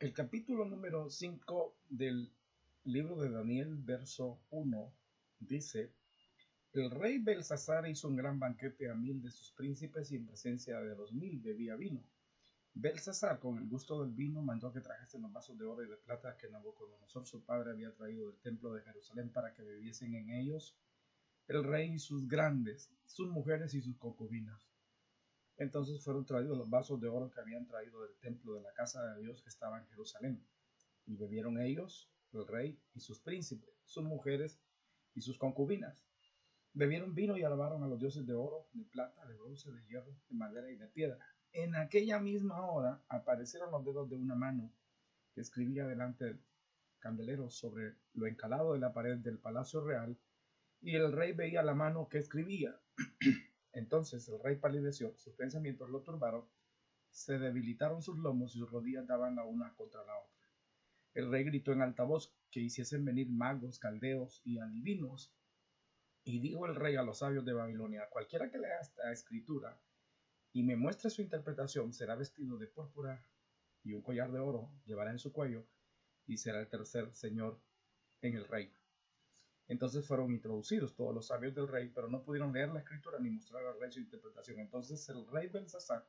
El capítulo número 5 del libro de Daniel, verso 1, dice: El rey Belsasar hizo un gran banquete a 1000 de sus príncipes y en presencia de los 1000 bebía vino. Belsasar, con el gusto del vino, mandó que trajesen los vasos de oro y de plata que Nabucodonosor su padre había traído del templo de Jerusalén para que bebiesen en ellos el rey y sus grandes, sus mujeres y sus concubinas. Entonces fueron traídos los vasos de oro que habían traído del templo de la casa de Dios que estaba en Jerusalén, y bebieron ellos, el rey y sus príncipes, sus mujeres y sus concubinas. Bebieron vino y alabaron a los dioses de oro, de plata, de bronce, de hierro, de madera y de piedra. En aquella misma hora aparecieron los dedos de una mano que escribía delante del candelero sobre lo encalado de la pared del palacio real, y el rey veía la mano que escribía. Entonces el rey palideció, sus pensamientos lo turbaron, se debilitaron sus lomos y sus rodillas daban la una contra la otra. El rey gritó en alta voz que hiciesen venir magos, caldeos y adivinos. Y dijo el rey a los sabios de Babilonia: cualquiera que lea esta escritura y me muestre su interpretación será vestido de púrpura y un collar de oro llevará en su cuello y será el tercer señor en el reino. Entonces fueron introducidos todos los sabios del rey, pero no pudieron leer la escritura ni mostrar al rey su interpretación. Entonces el rey Belsasar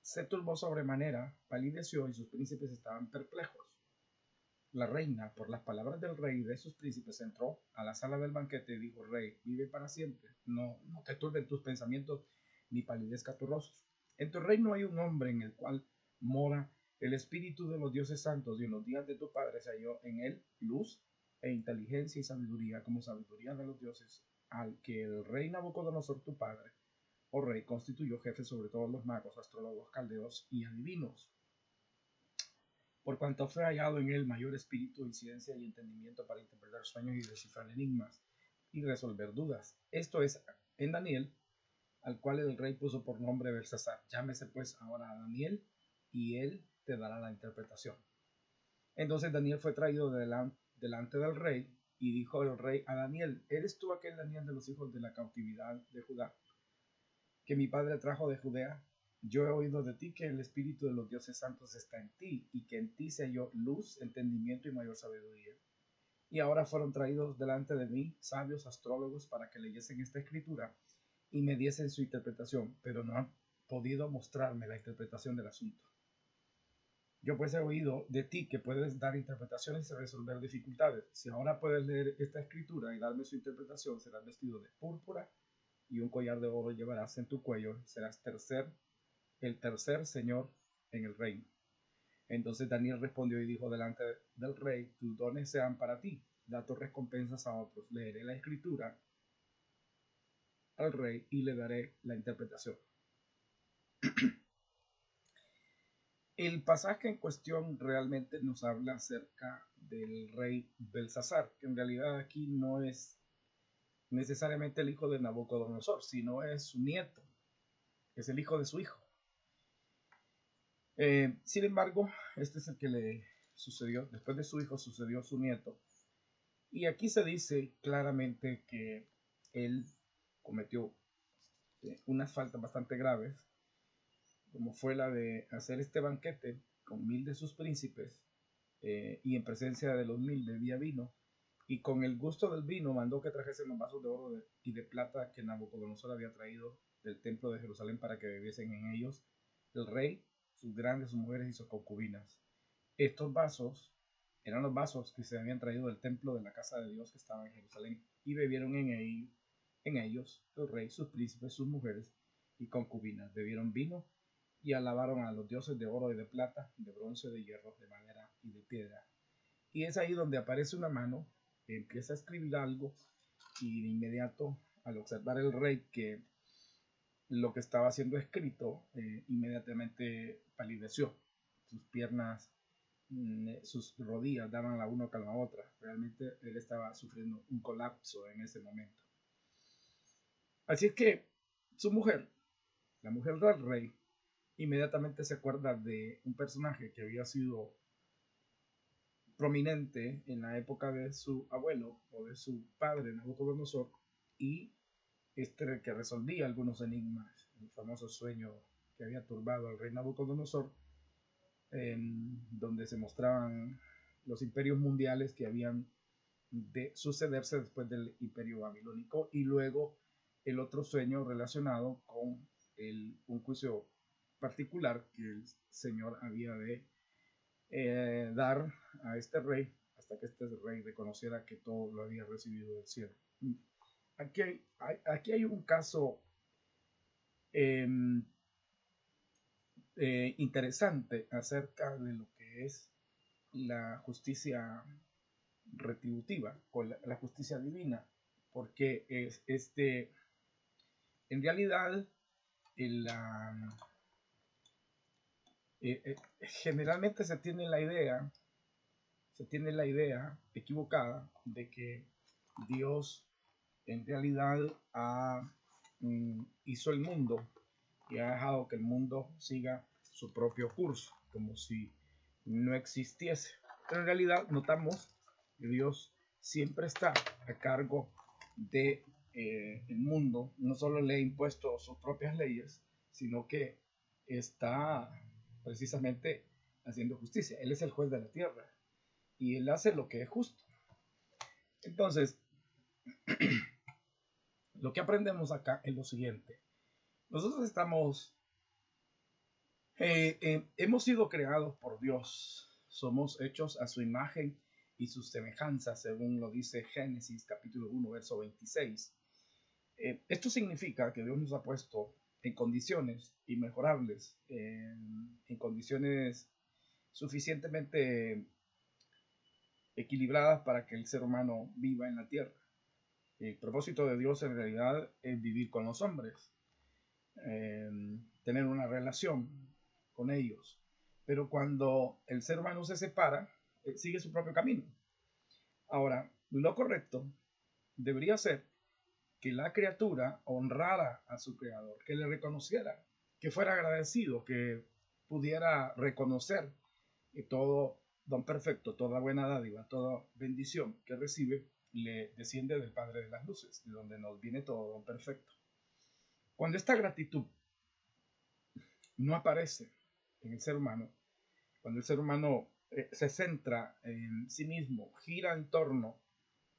se turbó sobremanera, palideció y sus príncipes estaban perplejos. La reina, por las palabras del rey y de sus príncipes, entró a la sala del banquete y dijo: Rey, vive para siempre, no te turben tus pensamientos ni palidezca tu rostro. En tu reino hay un hombre en el cual mora el espíritu de los dioses santos, y en los días de tu padre se halló en él luz e inteligencia y sabiduría, como sabiduría de los dioses, al que el rey Nabucodonosor tu padre, oh rey, constituyó jefe sobre todos los magos, astrólogos, caldeos y adivinos, por cuanto fue hallado en él mayor espíritu y ciencia y entendimiento para interpretar sueños y descifrar enigmas y resolver dudas. Esto es en Daniel, al cual el rey puso por nombre Belsasar. Llámese pues ahora a Daniel, y él te dará la interpretación. Entonces Daniel fue traído delante del rey, y dijo el rey a Daniel: ¿Eres tú aquel Daniel de los hijos de la cautividad de Judá, que mi padre trajo de Judea? Yo he oído de ti que el espíritu de los dioses santos está en ti, y que en ti se halló luz, entendimiento y mayor sabiduría. Y ahora fueron traídos delante de mí sabios astrólogos para que leyesen esta escritura y me diesen su interpretación, pero no han podido mostrarme la interpretación del asunto. Yo pues he oído de ti que puedes dar interpretaciones y resolver dificultades. Si ahora puedes leer esta escritura y darme su interpretación, serás vestido de púrpura y un collar de oro llevarás en tu cuello, serás el tercer señor en el reino. Entonces Daniel respondió y dijo delante del rey: tus dones sean para ti, da tus recompensas a otros. Leeré la escritura al rey y le daré la interpretación. El pasaje en cuestión realmente nos habla acerca del rey Belsasar, que en realidad aquí no es necesariamente el hijo de Nabucodonosor, sino es su nieto, es el hijo de su hijo. Sin embargo, este es el que le sucedió, después de su hijo sucedió su nieto. Y aquí se dice claramente que él cometió unas faltas bastante graves, como fue la de hacer este banquete con 1000 de sus príncipes, y en presencia de los 1000 bebía vino, y con el gusto del vino mandó que trajesen los vasos de oro y de plata que Nabucodonosor había traído del templo de Jerusalén para que bebiesen en ellos el rey, sus grandes, sus mujeres y sus concubinas. Estos vasos eran los vasos que se habían traído del templo de la casa de Dios que estaba en Jerusalén, y bebieron en ellos el rey, sus príncipes, sus mujeres y concubinas. Bebieron vino y alabaron a los dioses de oro y de plata, de bronce, de hierro, de madera y de piedra. Y es ahí donde aparece una mano que empieza a escribir algo, y de inmediato, al observar el rey que lo que estaba siendo escrito, inmediatamente palideció. Sus piernas, sus rodillas daban la una con la otra. Realmente él estaba sufriendo un colapso en ese momento. Así es que su mujer, la mujer del rey, inmediatamente se acuerda de un personaje que había sido prominente en la época de su abuelo o de su padre Nabucodonosor, y este que resolvía algunos enigmas, el famoso sueño que había turbado al rey Nabucodonosor. donde se mostraban los imperios mundiales que habían de sucederse después del imperio babilónico, y luego el otro sueño relacionado con un juicio particular que el Señor había de dar a este rey hasta que este rey reconociera que todo lo había recibido del cielo. Aquí hay un caso eh, interesante acerca de lo que es la justicia retributiva o la justicia divina, porque en realidad la, generalmente se tiene la idea equivocada de que Dios en realidad hizo el mundo y ha dejado que el mundo siga su propio curso, como si no existiese. Pero en realidad notamos que Dios siempre está a cargo de el mundo, no solo le ha impuesto sus propias leyes, sino que está precisamente haciendo justicia. Él es el juez de la tierra y él hace lo que es justo. Entonces, lo que aprendemos acá es lo siguiente. Nosotros hemos sido creados por Dios. Somos hechos a su imagen y su semejanza, según lo dice Génesis capítulo 1, verso 26. Esto significa que Dios nos ha puesto en condiciones inmejorables, en condiciones suficientemente equilibradas para que el ser humano viva en la tierra. El propósito de Dios en realidad es vivir con los hombres, tener una relación con ellos. Pero cuando el ser humano se separa, sigue su propio camino. Ahora, lo correcto debería ser que la criatura honrara a su creador, que le reconociera, que fuera agradecido, que pudiera reconocer que todo don perfecto, toda buena dádiva, toda bendición que recibe, le desciende del Padre de las Luces, de donde nos viene todo don perfecto. Cuando esta gratitud no aparece en el ser humano, cuando el ser humano se centra en sí mismo, gira en torno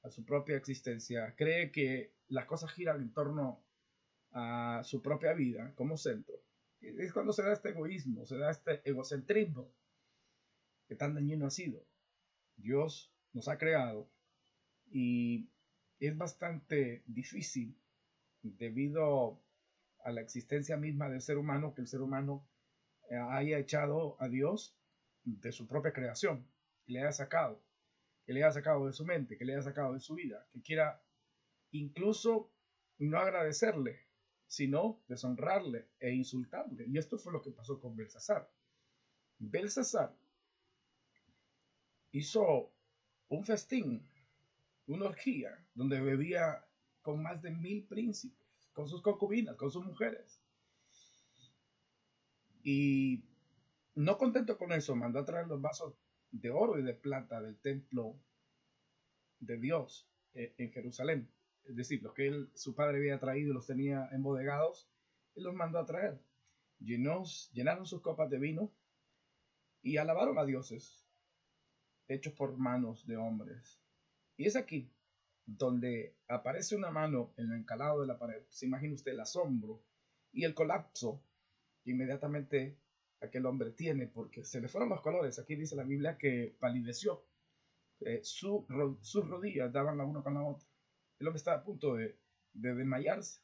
a su propia existencia, cree que las cosas giran en torno a su propia vida como centro, es cuando se da este egoísmo, se da este egocentrismo que tan dañino ha sido. Dios nos ha creado y es bastante difícil debido a la existencia misma del ser humano que el ser humano haya echado a Dios de su propia creación, que le haya sacado de su mente, que le haya sacado de su vida, que quiera incluso no agradecerle, sino deshonrarle e insultarle. Y esto fue lo que pasó con Belsasar. Belsasar hizo un festín, una orgía, donde bebía con más de 1000 príncipes, con sus concubinas, con sus mujeres. Y no contento con eso, mandó a traer los vasos de oro y de plata del templo de Dios en Jerusalén. Es decir, los que su padre había traído y los tenía embodegados, él los mandó a traer. Llenaron sus copas de vino y alabaron a dioses hechos por manos de hombres. Y es aquí donde aparece una mano en lo encalado de la pared. Se imagina usted el asombro y el colapso que inmediatamente aquel hombre tiene, porque se le fueron los colores. Aquí dice la Biblia que palideció. Sus rodillas daban la una con la otra. El hombre estaba a punto de desmayarse.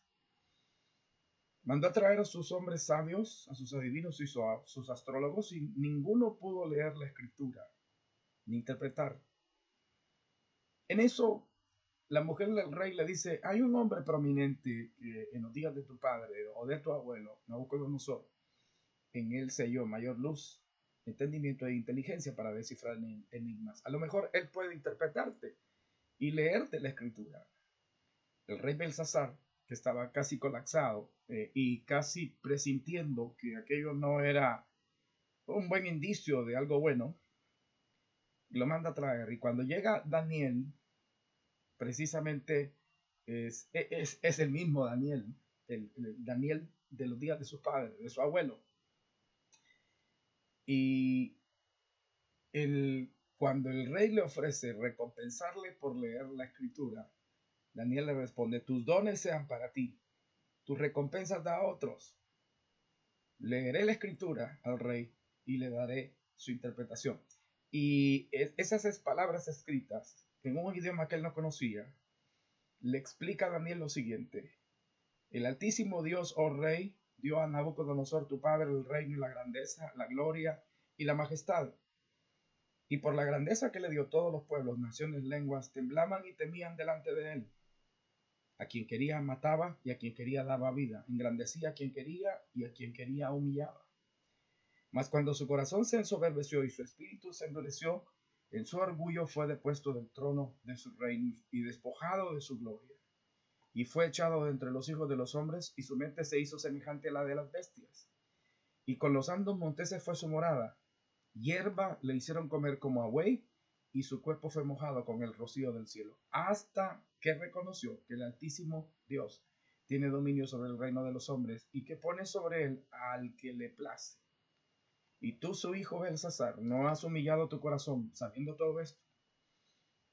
Mandó a traer a sus hombres sabios, a sus adivinos y a sus astrólogos, y ninguno pudo leer la escritura ni interpretar. En eso, la mujer del rey le dice: hay un hombre prominente que en los días de tu padre o de tu abuelo, Nabucodonosor, en él se halló mayor luz, entendimiento e inteligencia para descifrar enigmas. A lo mejor él puede interpretarte y leerte la escritura. El rey Belsasar, que estaba casi colapsado y casi presintiendo que aquello no era un buen indicio de algo bueno, lo manda a traer. Y cuando llega Daniel, precisamente es el mismo Daniel, el Daniel de los días de su padre, de su abuelo. Y cuando el rey le ofrece recompensarle por leer la escritura, Daniel le responde: tus dones sean para ti, tus recompensas da a otros. Leeré la escritura al rey y le daré su interpretación. Y esas palabras escritas en un idioma que él no conocía, le explica a Daniel lo siguiente: el Altísimo Dios, oh Rey, dio a Nabucodonosor tu padre el reino y la grandeza, la gloria y la majestad. Y por la grandeza que le dio, todos los pueblos, naciones, lenguas, temblaban y temían delante de él. A quien quería mataba y a quien quería daba vida. Engrandecía a quien quería y a quien quería humillaba. Mas cuando su corazón se ensoberbeció y su espíritu se endureció, en su orgullo fue depuesto del trono de su reino y despojado de su gloria. Y fue echado de entre los hijos de los hombres, y su mente se hizo semejante a la de las bestias. Y con los andos monteses fue su morada. Hierba le hicieron comer como a buey, y su cuerpo fue mojado con el rocío del cielo, hasta que reconoció que el Altísimo Dios tiene dominio sobre el reino de los hombres, y que pone sobre él al que le place. Y tú, su hijo Belsasar, no has humillado tu corazón, sabiendo todo esto,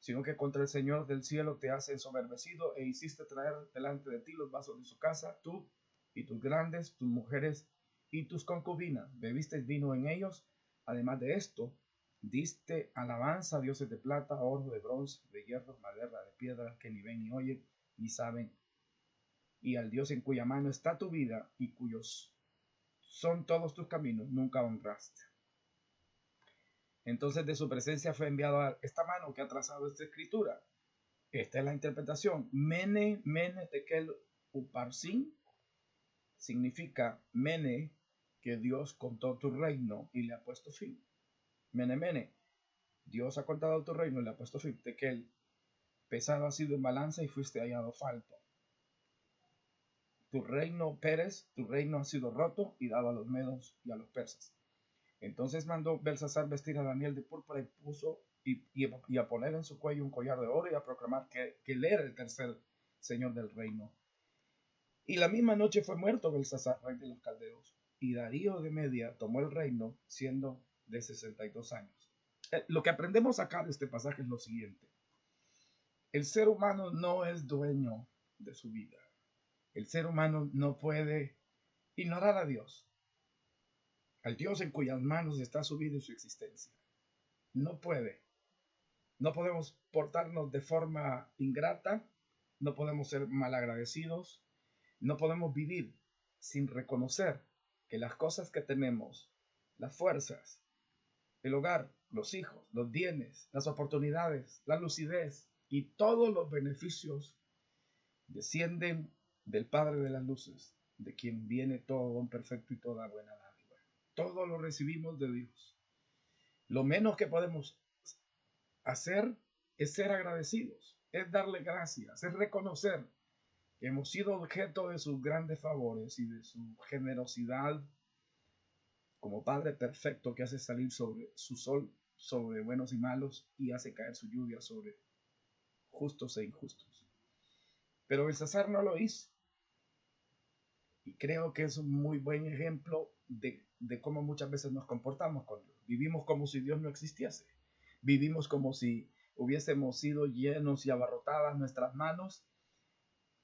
sino que contra el Señor del cielo te has ensoberbecido e hiciste traer delante de ti los vasos de su casa, tú y tus grandes, tus mujeres y tus concubinas, bebiste vino en ellos. Además de esto, diste alabanza a dioses de plata, oro, de bronce, de hierro, madera, de piedra, que ni ven ni oyen, ni saben, y al Dios en cuya mano está tu vida y cuyos son todos tus caminos, nunca honraste. Entonces de su presencia fue enviada esta mano que ha trazado esta escritura. Esta es la interpretación. Mene, mene, tekel, uparsin. Significa mene, que Dios contó tu reino y le ha puesto fin. Mene, mene, Dios ha contado tu reino y le ha puesto fin. Tekel, pesado ha sido en balanza y fuiste hallado falto. Tu reino, Pérez, tu reino ha sido roto y dado a los medos y a los persas. Entonces mandó Belsasar vestir a Daniel de púrpura y puso y a poner en su cuello un collar de oro y a proclamar que él era el tercer señor del reino. Y la misma noche fue muerto Belsasar, rey de los caldeos, y Darío de Media tomó el reino siendo de 62 años. Lo que aprendemos acá de este pasaje es lo siguiente: el ser humano no es dueño de su vida. El ser humano no puede ignorar a Dios, al Dios en cuyas manos está su vida y su existencia. No puede. No podemos portarnos de forma ingrata, no podemos ser malagradecidos, no podemos vivir sin reconocer que las cosas que tenemos, las fuerzas, el hogar, los hijos, los bienes, las oportunidades, la lucidez y todos los beneficios descienden del Padre de las luces, de quien viene todo don perfecto y toda buena dádiva. Todo lo recibimos de Dios. Lo menos que podemos hacer es ser agradecidos, es darle gracias, es reconocer que hemos sido objeto de sus grandes favores y de su generosidad como Padre perfecto que hace salir sobre su sol sobre buenos y malos y hace caer su lluvia sobre justos e injustos. Pero Belsasar no lo hizo. Y creo que es un muy buen ejemplo de cómo muchas veces nos comportamos con Dios. Vivimos como si Dios no existiese. Vivimos como si hubiésemos sido llenos y abarrotadas nuestras manos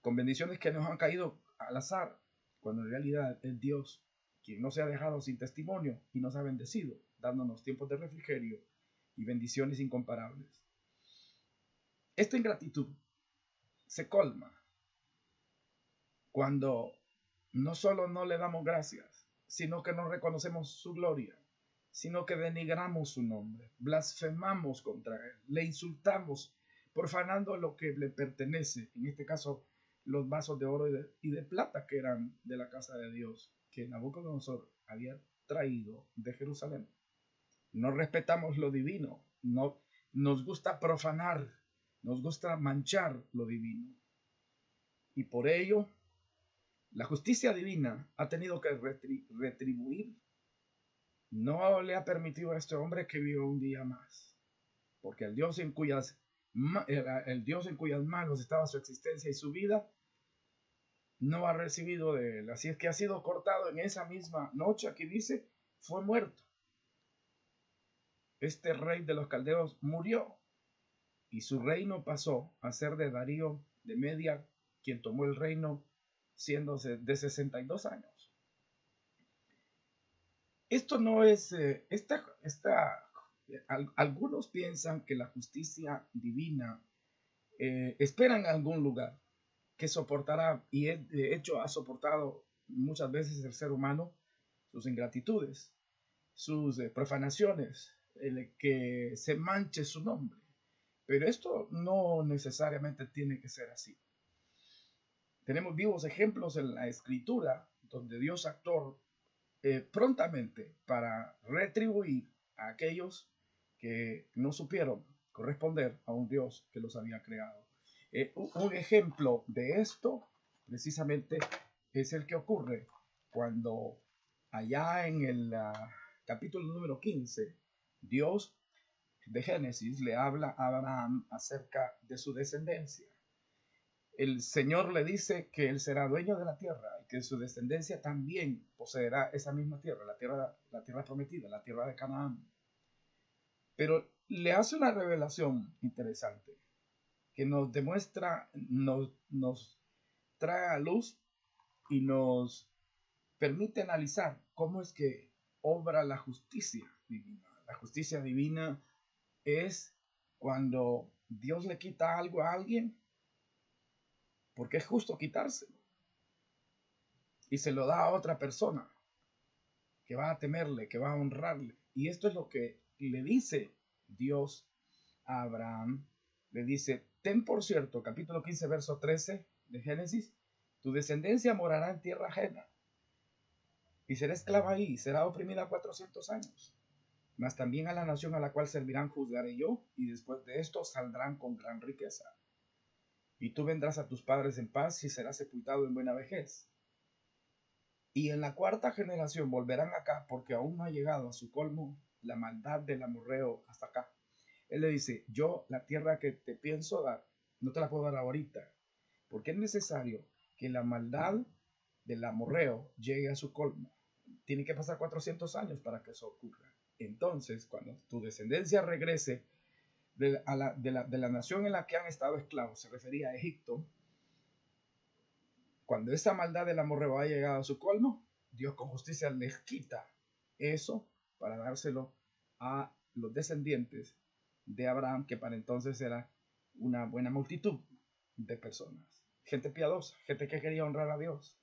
con bendiciones que nos han caído al azar, cuando en realidad es Dios quien no se ha dejado sin testimonio y nos ha bendecido, dándonos tiempos de refrigerio y bendiciones incomparables. Esta ingratitud se colma cuando no solo no le damos gracias, sino que no reconocemos su gloria, sino que denigramos su nombre, blasfemamos contra él, le insultamos, profanando lo que le pertenece, en este caso los vasos de oro y de plata que eran de la casa de Dios, que Nabucodonosor había traído de Jerusalén. No respetamos lo divino, no nos gusta profanar, nos gusta manchar lo divino. Y por ello, la justicia divina ha tenido que retribuir. No le ha permitido a este hombre que viva un día más, porque el Dios en cuyas manos estaba su existencia y su vida, no ha recibido de él. Así es que ha sido cortado en esa misma noche. Aquí dice, fue muerto. este rey de los caldeos murió y su reino pasó a ser de Darío de Media, quien tomó el reino siendo de 62 años. Esto no es, algunos piensan que la justicia divina espera en algún lugar que soportará, y de hecho ha soportado muchas veces el ser humano sus ingratitudes, sus profanaciones, el que se manche su nombre. Pero esto no necesariamente tiene que ser así. Tenemos vivos ejemplos en la escritura donde Dios actuó prontamente para retribuir a aquellos que no supieron corresponder a un Dios que los había creado. Un ejemplo de esto precisamente es el que ocurre cuando allá en el capítulo número 15, Dios de Génesis le habla a Abraham acerca de su descendencia. El Señor le dice que él será dueño de la tierra y que su descendencia también poseerá esa misma tierra, la tierra prometida, la tierra de Canaán. Pero le hace una revelación interesante que nos demuestra, nos trae a luz y nos permite analizar cómo es que obra la justicia divina. La justicia divina es cuando Dios le quita algo a alguien, porque es justo quitárselo, y se lo da a otra persona que va a temerle, que va a honrarle. Y esto es lo que le dice Dios a Abraham. Le dice: ten por cierto, capítulo 15, verso 13 de Génesis, tu descendencia morará en tierra ajena y será esclava ahí, será oprimida 400 años. Mas también a la nación a la cual servirán juzgaré yo, y después de esto saldrán con gran riqueza. Y tú vendrás a tus padres en paz y serás sepultado en buena vejez. Y en la cuarta generación volverán acá, porque aún no ha llegado a su colmo la maldad del amorreo hasta acá. Él le dice: yo la tierra que te pienso dar, no te la puedo dar ahorita, porque es necesario que la maldad del amorreo llegue a su colmo. Tiene que pasar 400 años para que eso ocurra. Entonces, cuando tu descendencia regrese de la nación en la que han estado esclavos, se refería a Egipto, cuando esa maldad del amorreo ha llegado a su colmo, Dios con justicia les quita eso para dárselo a los descendientes de Abraham, que para entonces era una buena multitud de personas, gente piadosa, gente que quería honrar a Dios.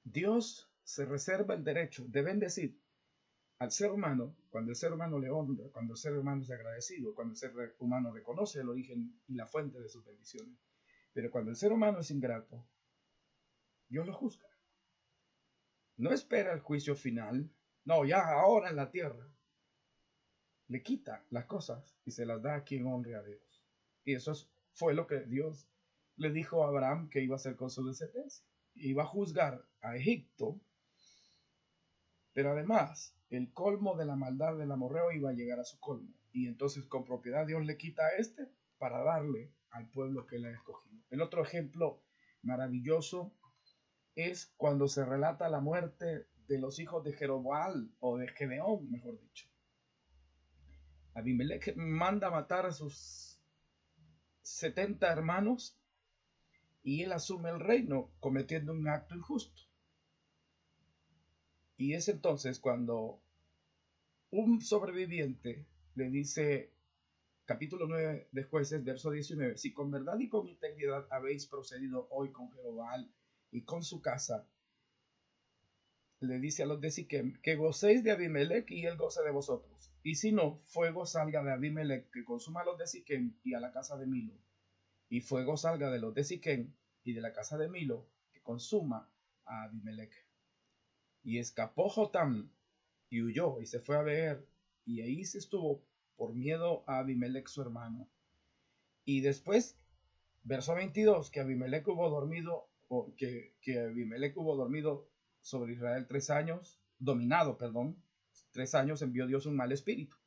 Dios se reserva el derecho de bendecir al ser humano cuando el ser humano le honra, cuando el ser humano es agradecido, cuando el ser humano reconoce el origen y la fuente de sus bendiciones. Pero cuando el ser humano es ingrato, Dios lo juzga. No espera el juicio final. No, ya ahora en la tierra. Le quita las cosas y se las da a quien honre a Dios. Y eso fue lo que Dios le dijo a Abraham que iba a hacer con su descendencia. Iba a juzgar a Egipto, pero además el colmo de la maldad del amorreo iba a llegar a su colmo. Y entonces con propiedad Dios le quita a este para darle al pueblo que él ha escogido. El otro ejemplo maravilloso es cuando se relata la muerte de los hijos de Jeroboam, o de Gedeón, mejor dicho. Abimelech manda matar a sus 70 hermanos y él asume el reino cometiendo un acto injusto. Y es entonces cuando un sobreviviente le dice, capítulo 9 de Jueces, verso 19, si con verdad y con integridad habéis procedido hoy con Jeroboam y con su casa, le dice a los de Siquem, que gocéis de Abimelech y él goce de vosotros. Y si no, fuego salga de Abimelech que consuma a los de Siquem y a la casa de Milo. Y fuego salga de los de Siquem y de la casa de Milo que consuma a Abimelech. Y escapó Jotam y huyó y se fue a Beer, y ahí se estuvo por miedo a Abimelech su hermano. Y después, verso 22, que Abimelech hubo dormido, o que Abimelech hubo dormido sobre Israel 3 años, dominado, 3 años, envió Dios un mal espíritu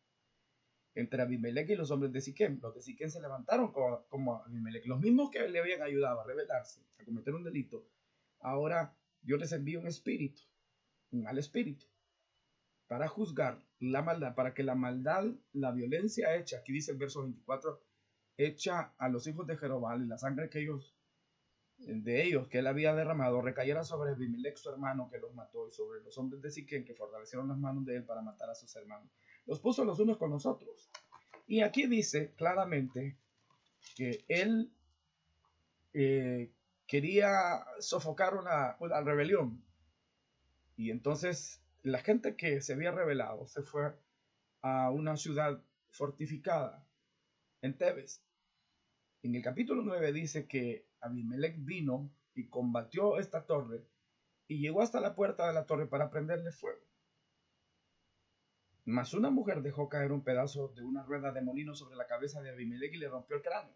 entre Abimelech y los hombres de Siquem. Los de Siquem se levantaron como Abimelech, los mismos que le habían ayudado a rebelarse, a cometer un delito. Ahora Dios les envía un espíritu, un mal espíritu, para juzgar la maldad, para que la maldad, la violencia hecha, aquí dice el verso 24, hecha a los hijos de Jerobal y la sangre de ellos que él había derramado recayera sobre Abimelech su hermano que los mató y sobre los hombres de Siquén que fortalecieron las manos de él para matar a sus hermanos. Los puso los unos con los otros. Y aquí dice claramente que él quería sofocar una rebelión. Y entonces la gente que se había rebelado se fue a una ciudad fortificada en Tebes. En el capítulo 9 dice que Abimelech vino y combatió esta torre y llegó hasta la puerta de la torre para prenderle fuego. Mas una mujer dejó caer un pedazo de una rueda de molino sobre la cabeza de Abimelech y le rompió el cráneo.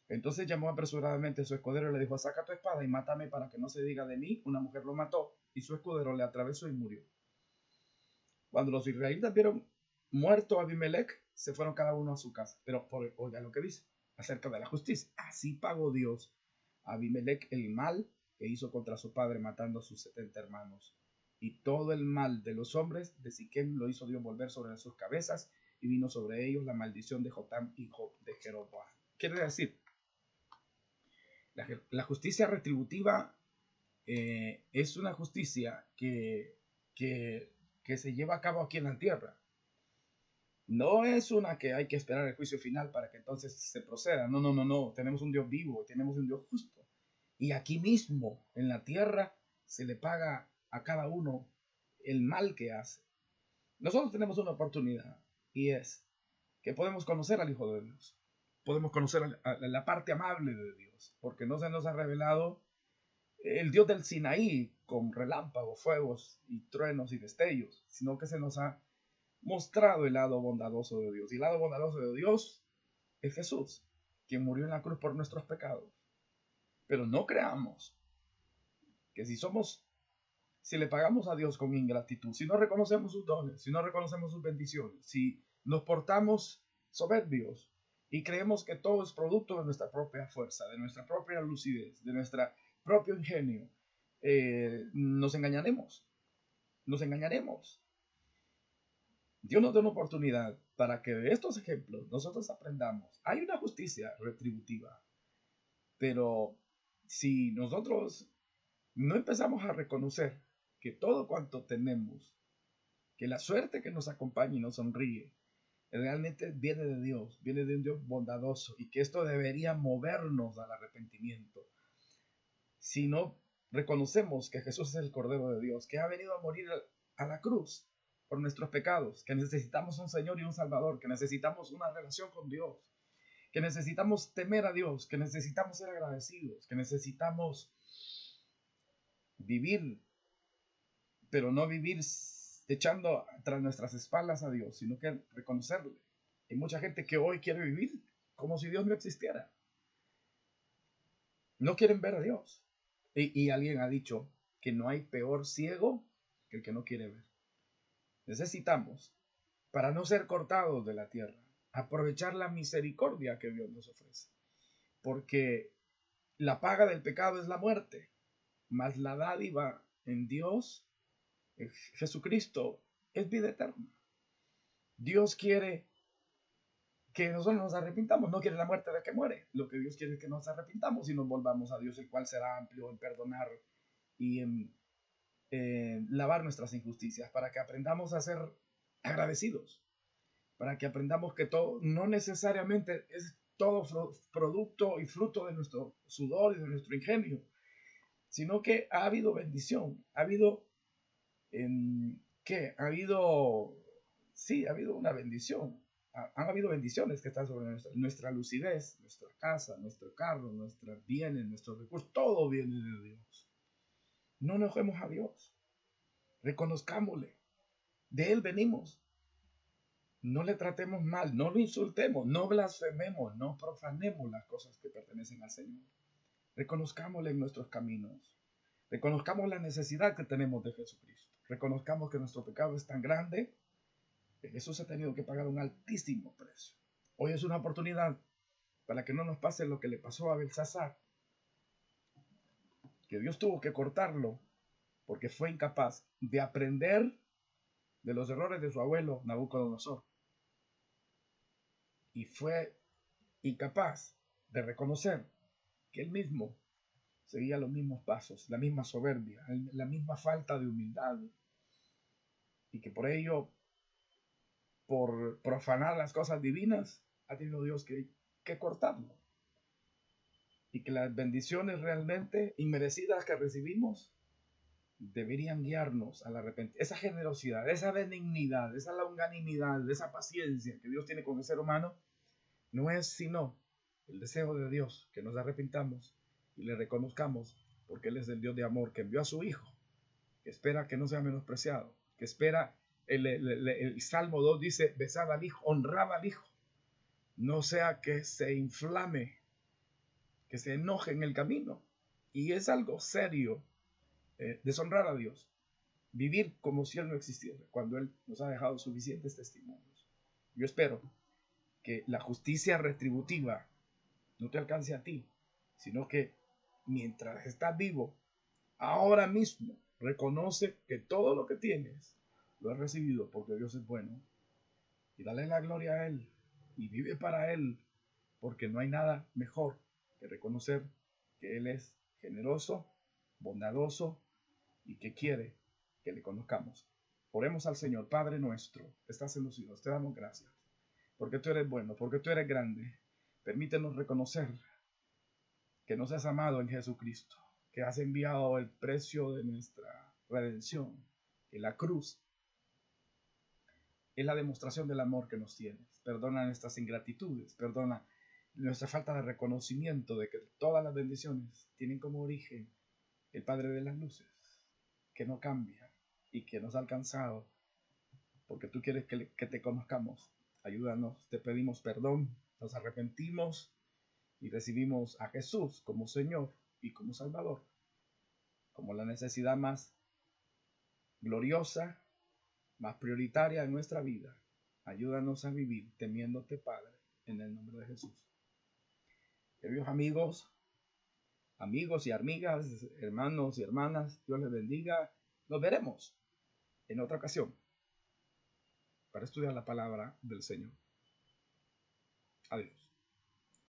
Entonces llamó apresuradamente a su escudero y le dijo: saca tu espada y mátame para que no se diga de mí, una mujer lo mató, y su escudero le atravesó y murió. Cuando los israelitas vieron muerto a Abimelech, se fueron cada uno a su casa. Pero oiga lo que dice acerca de la justicia. Así pagó Dios a Abimelech el mal que hizo contra su padre, matando a sus 70 hermanos. Y todo el mal de los hombres de Siquem lo hizo Dios volver sobre sus cabezas, y vino sobre ellos la maldición de Jotam, hijo de Jeroboam. Quiere decir, la justicia retributiva es una justicia que se lleva a cabo aquí en la tierra. No es una que hay que esperar el juicio final para que entonces se proceda. No. Tenemos un Dios vivo, tenemos un Dios justo. Y aquí mismo, en la tierra, se le paga a cada uno el mal que hace. Nosotros tenemos una oportunidad, y es que podemos conocer al Hijo de Dios. Podemos conocer a la parte amable de Dios, porque no se nos ha revelado el Dios del Sinaí con relámpagos, fuegos y truenos y destellos, sino que se nos ha mostrado el lado bondadoso de Dios. Y el lado bondadoso de Dios es Jesús, quien murió en la cruz por nuestros pecados. Pero no creamos que si le pagamos a Dios con ingratitud, si no reconocemos sus dones, si no reconocemos sus bendiciones, si nos portamos soberbios y creemos que todo es producto de nuestra propia fuerza, de nuestra propia lucidez, de nuestro propio ingenio, nos engañaremos. Nos engañaremos. Dios nos da una oportunidad para que de estos ejemplos nosotros aprendamos. Hay una justicia retributiva, pero si nosotros no empezamos a reconocer que todo cuanto tenemos, que la suerte que nos acompaña y nos sonríe, realmente viene de Dios, viene de un Dios bondadoso, y que esto debería movernos al arrepentimiento. Si no reconocemos que Jesús es el Cordero de Dios, que ha venido a morir a la cruz por nuestros pecados, que necesitamos un Señor y un Salvador, que necesitamos una relación con Dios, que necesitamos temer a Dios, que necesitamos ser agradecidos, que necesitamos vivir, pero no vivir echando tras nuestras espaldas a Dios, sino que reconocerle. Hay mucha gente que hoy quiere vivir como si Dios no existiera. No quieren ver a Dios. Y alguien ha dicho que no hay peor ciego que el que no quiere ver. Necesitamos, para no ser cortados de la tierra, aprovechar la misericordia que Dios nos ofrece. Porque la paga del pecado es la muerte, mas la dádiva en Dios, en Jesucristo, es vida eterna. Dios quiere que nosotros nos arrepintamos, no quiere la muerte del que muere. Lo que Dios quiere es que nos arrepintamos y nos volvamos a Dios, el cual será amplio en perdonar y en lavar nuestras injusticias, para que aprendamos a ser agradecidos, para que aprendamos que todo no necesariamente es todo producto y fruto de nuestro sudor y de nuestro ingenio, sino que ha habido bendición, ha habido ¿qué? Ha habido una bendición. Han habido bendiciones que están sobre nuestra lucidez, nuestra casa, nuestro carro, nuestros bienes, nuestros recursos, todo viene de Dios. No enojemos a Dios, reconozcámosle, de Él venimos. No le tratemos mal, no lo insultemos, no blasfememos, no profanemos las cosas que pertenecen al Señor. Reconozcámosle en nuestros caminos, reconozcamos la necesidad que tenemos de Jesucristo, reconozcamos que nuestro pecado es tan grande que Jesús ha tenido que pagar un altísimo precio. Hoy es una oportunidad para que no nos pase lo que le pasó a Belsasar, que Dios tuvo que cortarlo porque fue incapaz de aprender de los errores de su abuelo Nabucodonosor y fue incapaz de reconocer que él mismo seguía los mismos pasos, la misma soberbia, la misma falta de humildad y que por ello, por profanar las cosas divinas, ha tenido Dios que cortarlo y que las bendiciones realmente inmerecidas que recibimos deberían guiarnos al arrepentimiento. Esa generosidad, esa benignidad, esa longanimidad, esa paciencia que Dios tiene con el ser humano, no es sino el deseo de Dios que nos arrepintamos y le reconozcamos, porque Él es el Dios de amor que envió a su Hijo, que espera que no sea menospreciado, que espera, el Salmo 2 dice, besad al Hijo, honrad al Hijo, no sea que se inflame, que se enoje en el camino. Y es algo serio, deshonrar a Dios, vivir como si Él no existiera, cuando Él nos ha dejado suficientes testimonios. Yo espero que la justicia retributiva no te alcance a ti, sino que mientras estás vivo, ahora mismo, reconoce que todo lo que tienes lo has recibido porque Dios es bueno y dale la gloria a Él y vive para Él, porque no hay nada mejor que reconocer que Él es generoso, bondadoso y que quiere que le conozcamos. Oremos al Señor. Padre nuestro, que estás en los cielos, te damos gracias, porque tú eres bueno, porque tú eres grande. Permítenos reconocer que nos has amado en Jesucristo, que has enviado el precio de nuestra redención, que la cruz es la demostración del amor que nos tienes. Perdona nuestras ingratitudes, perdona nuestra falta de reconocimiento de que todas las bendiciones tienen como origen el Padre de las luces, que no cambia y que nos ha alcanzado, porque tú quieres que te conozcamos. Ayúdanos, te pedimos perdón, nos arrepentimos y recibimos a Jesús como Señor y como Salvador, como la necesidad más gloriosa, más prioritaria en nuestra vida. Ayúdanos a vivir temiéndote, Padre, en el nombre de Jesús. Queridos amigos y amigas, hermanos y hermanas, Dios les bendiga. Nos veremos en otra ocasión para estudiar la palabra del Señor. Adiós.